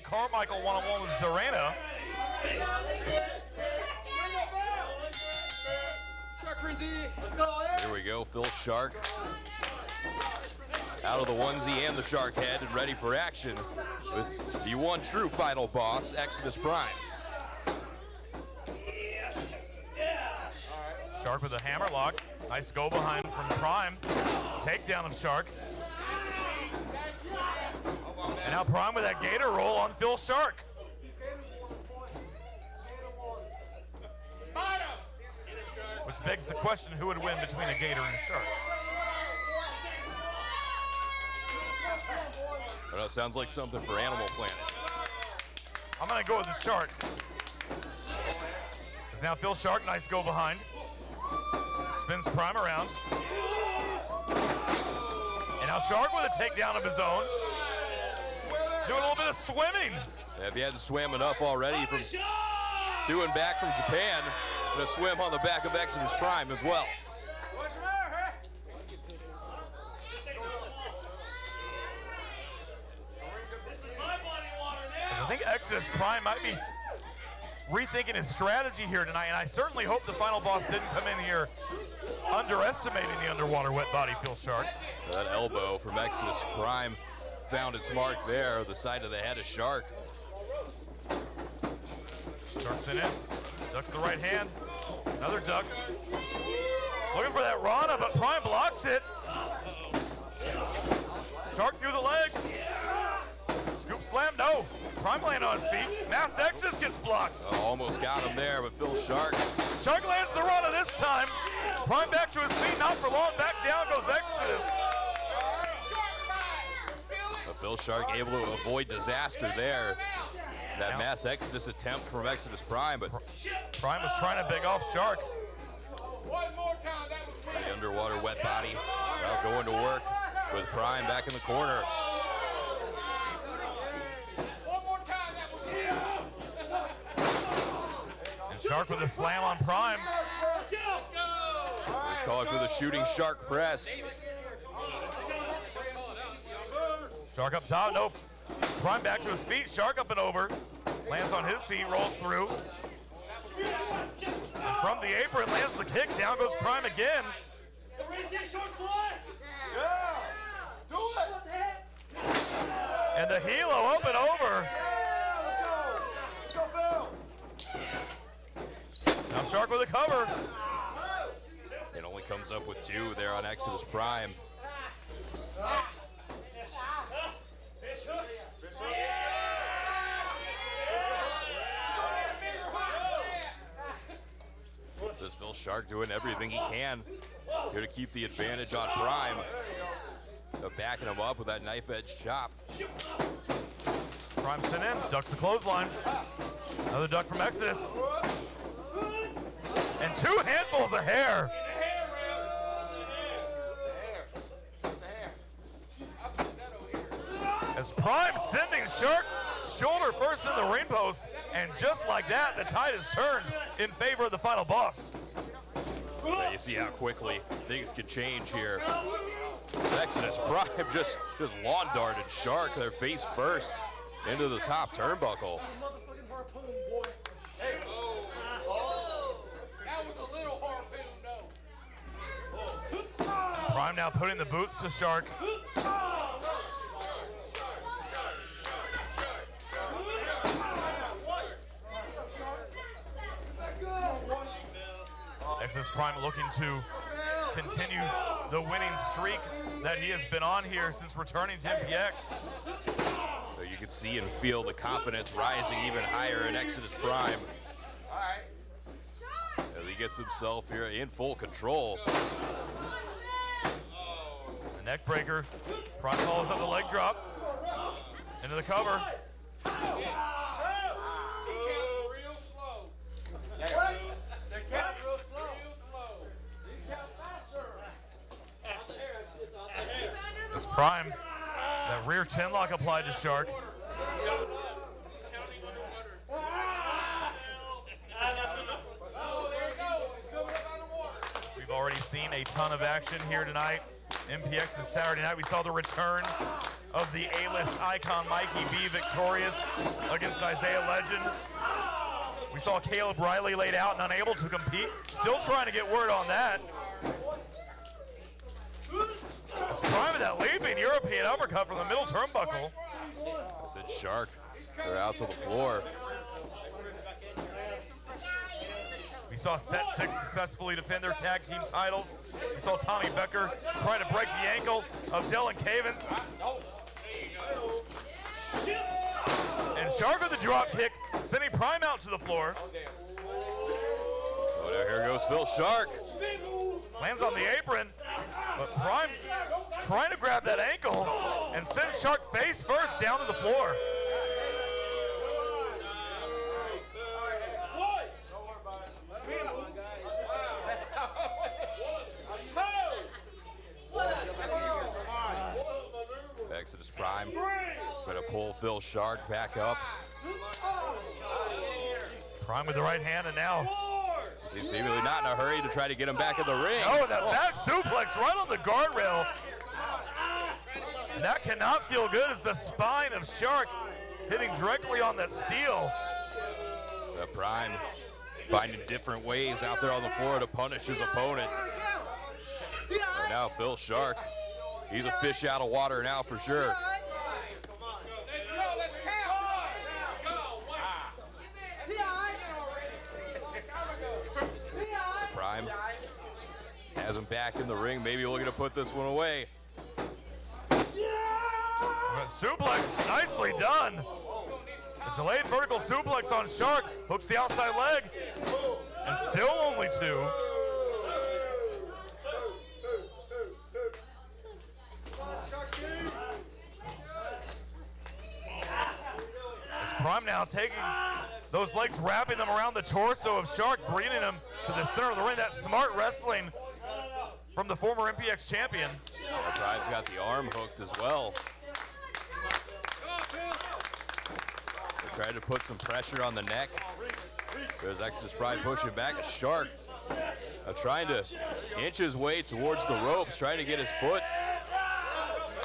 Carmichael one-on-one with Zarena. Shark frenzy. Here we go, Phil Shark. Out of the onesie and the shark head and ready for action with the one true final boss, Exodus Prime. Shark with a hammerlock. Nice go behind from Prime. Takedown of Shark. And now Prime with that gator roll on Phil Shark. Which begs the question, who would win between a gator and a shark? I don't know, sounds like something for Animal Planet. I'm gonna go with the shark. It's now Phil Shark, nice go behind. Spins Prime around. And now Shark with a takedown of his own. Doing a little bit of swimming. Yeah, if you hadn't swam enough already from to and back from Japan, gonna swim on the back of Exodus Prime as well. I think Exodus Prime might be rethinking his strategy here tonight, and I certainly hope the final boss didn't come in here underestimating the underwater wet body Phil Shark. That elbow from Exodus Prime found its mark there, the side of the head of Shark. Shark's in, ducks the right hand, another duck. Looking for that Rana, but Prime blocks it. Shark through the legs. Scoop slam, no. Prime land on his feet. Mass Exodus gets blocked. Oh, almost got him there, but Phil Shark. Shark lands the Rana this time. Prime back to his feet, not for long. Back down goes Exodus. But Phil Shark able to avoid disaster there. That mass Exodus attempt from Exodus Prime, but Prime was trying to beg off Shark. One more time, that was the underwater wet body now going to work with Prime back in the corner. one more time, that was And Shark with a slam on Prime. He's calling for the shooting Shark press. Shark up top, nope. Prime back to his feet, Shark up and over. Lands on his feet, rolls through. And from the apron, lands the kick, down goes Prime again. And the helo up and over. Now Shark with a cover. It only comes up with two there on Exodus Prime. This Phil Shark doing everything he can here to keep the advantage on Prime. Backing him up with that knife edge chop. Prime sent in, ducks the clothesline. Another duck from Exodus. And two handfuls of hair. As Prime sending Shark shoulder first in the ring post, and just like that, the tide is turned in favor of the final boss. Yeah, you see how quickly things can change here. Exodus Prime just lawn darted Shark, their face first, into the top turnbuckle. That was a little harpoon, though. Prime now putting the boots to Shark. Exodus Prime looking to continue the winning streak that he has been on here since returning to MPX. You can see and feel the confidence rising even higher in Exodus Prime. As he gets himself here in full control. The neck breaker. Prime follows up the leg drop. Into the cover. This Prime, that rear chin lock applied to Shark. We've already seen a ton of action here tonight. MPX this Saturday night. We saw the return of the A-list icon Mikey B victorious against Isaiah Legend. We saw Caleb Riley laid out and unable to compete. Still trying to get word on that. It's Prime with that leaping European uppercut from the middle turnbuckle. I said Shark. They're out to the floor. We saw Set 6 successfully defend their tag team titles. We saw Tommy Becker trying to break the ankle of Dylan Cavens. And Shark with the drop kick, sending Prime out to the floor. Oh, now here goes Phil Shark. Lands on the apron, but Prime trying to grab that ankle and sends Shark face first down to the floor. Exodus Prime going to pull Phil Shark back up. Prime with the right hand, and now He's seemingly not in a hurry to try to get him back in the ring. oh, that back suplex right on the guardrail. That cannot feel good as the spine of Shark hitting directly on that steel. The Prime finding different ways out there on the floor to punish his opponent. And now Phil Shark, he's a fish out of water now for sure. Let's go, let's count. Prime has him back in the ring, maybe looking to put this one away. Suplex, nicely done. The delayed vertical suplex on Shark, hooks the outside leg, and still only two. As Prime now taking those legs, wrapping them around the torso of Shark, bringing him to the center of the ring. That smart wrestling from the former MPX champion. Prime's got the arm hooked as well. Trying to put some pressure on the neck. There's Exodus Prime pushing back. A Shark trying to inch his way towards the ropes, trying to get his foot.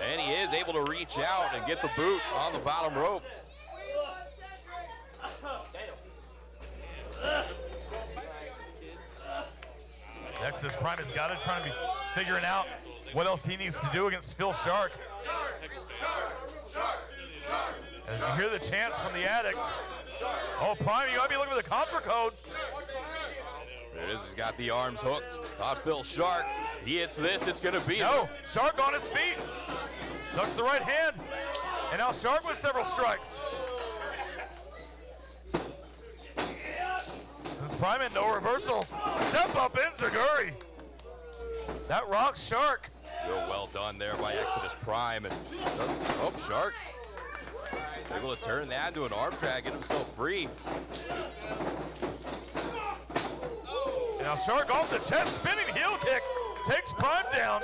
And he is able to reach out and get the boot on the bottom rope. Exodus Prime has got to try to be figuring out what else he needs to do against Phil Shark. As you hear the chants from the addicts. Oh, Prime, you might be looking for the contra code. There it is, he's got the arms hooked on Phil Shark. He hits this, it's gonna be. No, Shark on his feet. Ducks the right hand. And now Shark with several strikes. Since Prime in no reversal. Step up Enziguri. That rocks Shark. Real well done there by Exodus Prime. And oh, Shark able to turn that into an arm drag, get himself free. And now Shark off the chest, spinning heel kick, takes Prime down.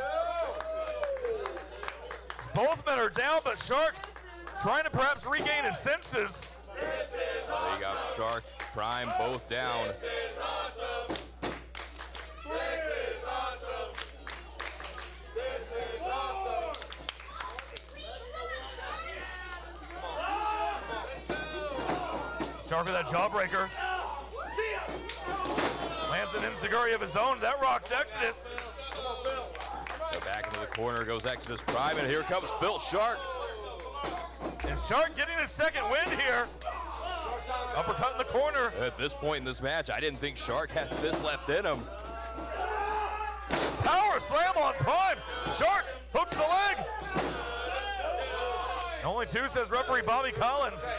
Both men are down, but Shark trying to perhaps regain his senses. There you got Shark, Prime, both down. Shark with that jawbreaker. Lands an enziguri of his own. That rocks Exodus. So back into the corner goes Exodus Prime, and here comes Phil Shark. And Shark getting his second win here. Uppercut in the corner. At this point in this match, I didn't think Shark had this left in him. Power slam on Prime. Shark hooks the leg. Only two, says referee Bobby Collins.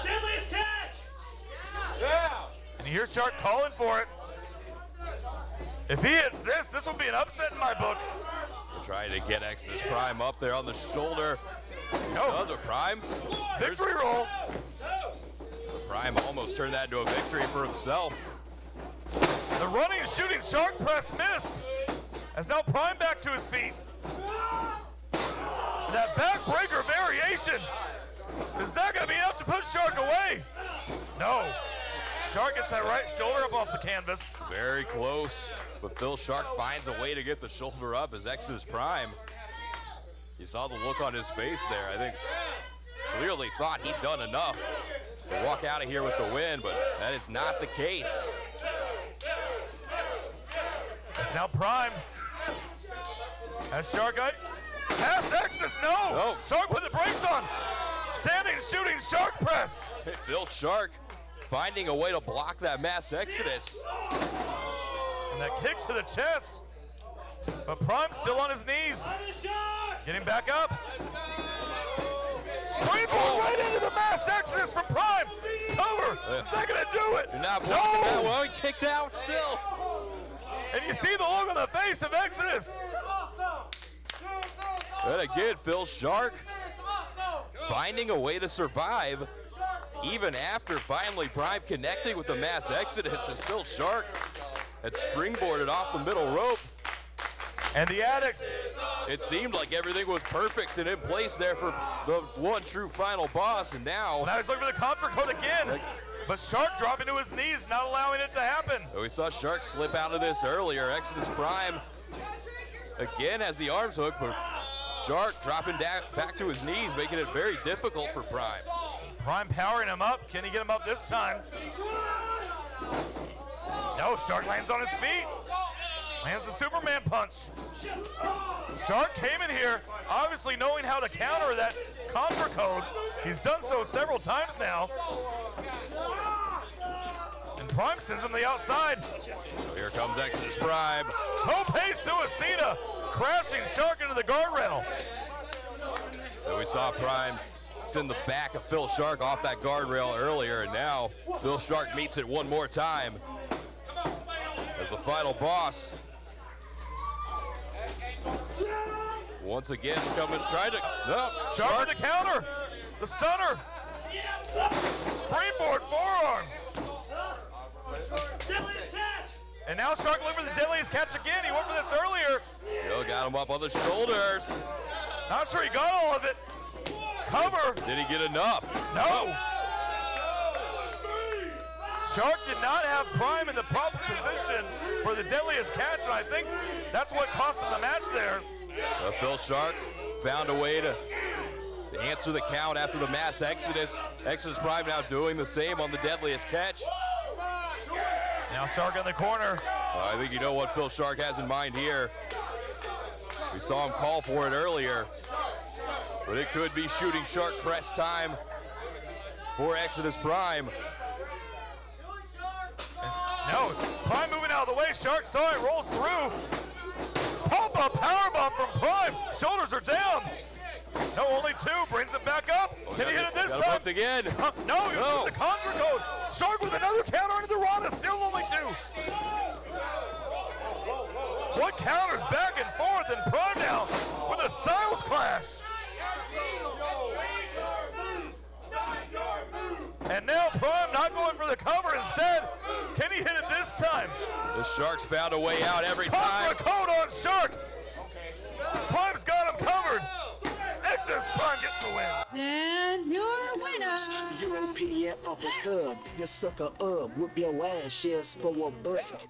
Deadliest catch! And you hear Shark calling for it. If he hits this, this will be an upset in my book. We're trying to get Exodus Prime up there on the shoulder. No. Does it, Prime? Victory roll. Prime almost turned that into a victory for himself. The running and shooting Shark press missed. As now Prime back to his feet. That backbreaker variation. Is that going to be enough to push Shark away? No. Shark gets that right shoulder up off the canvas. Very close, but Phil Shark finds a way to get the shoulder up as Exodus Prime. You saw the look on his face there. I think clearly thought he'd done enough to walk out of here with the win, but that is not the case. It's now Prime. Has Shark pass Exodus, no! Shark with the brakes on. Standing, shooting Shark press. Hey, Phil Shark finding a way to block that mass Exodus. And that kick to the chest. But Prime's still on his knees. Getting back up. Springboard right into the mass Exodus from Prime. Cover. It's not going to do it. You're not blocking that one. He kicked out still. And you see the look on the face of Exodus. And again, Phil Shark finding a way to survive even after finally Prime connecting with the mass Exodus as Phil Shark had springboarded off the middle rope. And the Addicts. It seemed like everything was perfect and in place there for the one true final boss, and now he's looking for the contra code again. But Shark dropping to his knees, not allowing it to happen. We saw Shark slip out of this earlier. Exodus Prime again has the arms hook, but Shark dropping back to his knees, making it very difficult for Prime. Prime powering him up. Can he get him up this time? No, Shark lands on his feet. Lands the Superman punch. Shark came in here, obviously knowing how to counter that contra code. He's done so several times now. And Prime sends him to the outside. Here comes Exodus Prime. Tope Suicida, crashing Shark into the guardrail. And we saw Prime send the back of Phil Shark off that guardrail earlier, and now Phil Shark meets it one more time as the final boss. Once again, trying to, no, Shark with the counter, the stunner. Springboard forearm. And now Shark looking for the deadliest catch again. He went for this earlier. Phil got him up on the shoulders. Not sure he got all of it. Cover. Did he get enough? No. Shark did not have Prime in the proper position for the deadliest catch, and I think that's what cost him the match there. Phil Shark found a way to answer the count after the mass Exodus. Exodus Prime now doing the same on the deadliest catch. Now Shark in the corner. I think you know what Phil Shark has in mind here. We saw him call for it earlier, but it could be shooting Shark press time for Exodus Prime. No, Prime moving out of the way. Shark saw it, rolls through. Pop-up powerbomb from Prime. Shoulders are down. No, only two. Brings it back up. Can he hit it this time? Again. No, he was with the contra code. Shark with another counter into the Rana. Still only two. What counters back and forth, and Prime now with a Styles Clash. And now Prime not going for the cover. Instead, can he hit it this time? The Shark's found a way out every time. Contra code on Shark. Prime's got him covered. Exodus Prime gets the win. And your winner. European uppercut, you sucker up, whip your ass, share spoil butt.